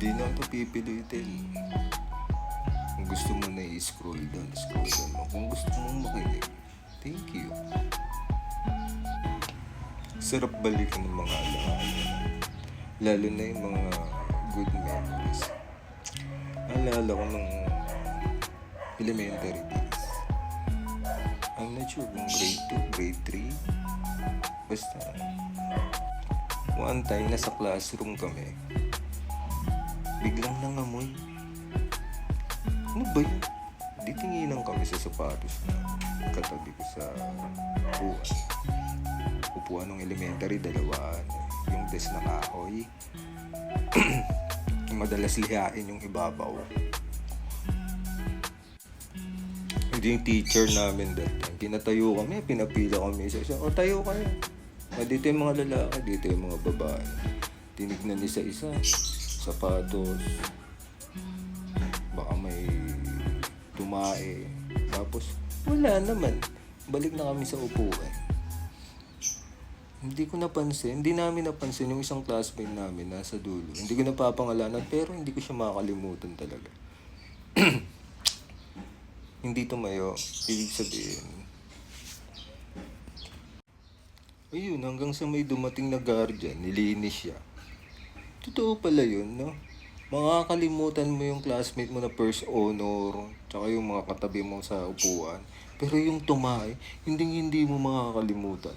Di na ito pipilitin. Kung gusto mo na i-scroll down, scroll down mo. Kung gusto mong makinig, thank you. Sarap balikan ng mga alaala. Lalo na yung mga good memories. Alala ko nung elementary days. I'm not sure kung grade 2, grade 3. Basta, one time nasa classroom kami. Biglang nangamoy. Ano ba yun? Di tinginan kami sa sapatos na katabi ko sa upuan. Upuan ng elementary, dalawaan. Yung desk na kahoy. Madalas lihain yung ibabaw. Hindi yung teacher namin that time. Pinatayo kami, pinapila kami. Siya, o tayo kayo. Dito yung mga lalaki, dito yung mga babae. Tinignan isa-isa. Sapatos. Baka may tumae. Tapos, wala naman. Balik na kami sa upuan. Hindi namin napansin yung isang classmate namin nasa dulo. Hindi ko napapangalanan pero hindi ko siya makakalimutan talaga. Hindi tumayo. Ibig sabihin. Ayun, hanggang sa may dumating na guardian, nilinis siya. Totoo pala yun, no? Makakalimutan mo yung classmate mo na first honor, tsaka yung mga katabi mo sa upuan. Pero yung tumae, hindi mo makakalimutan.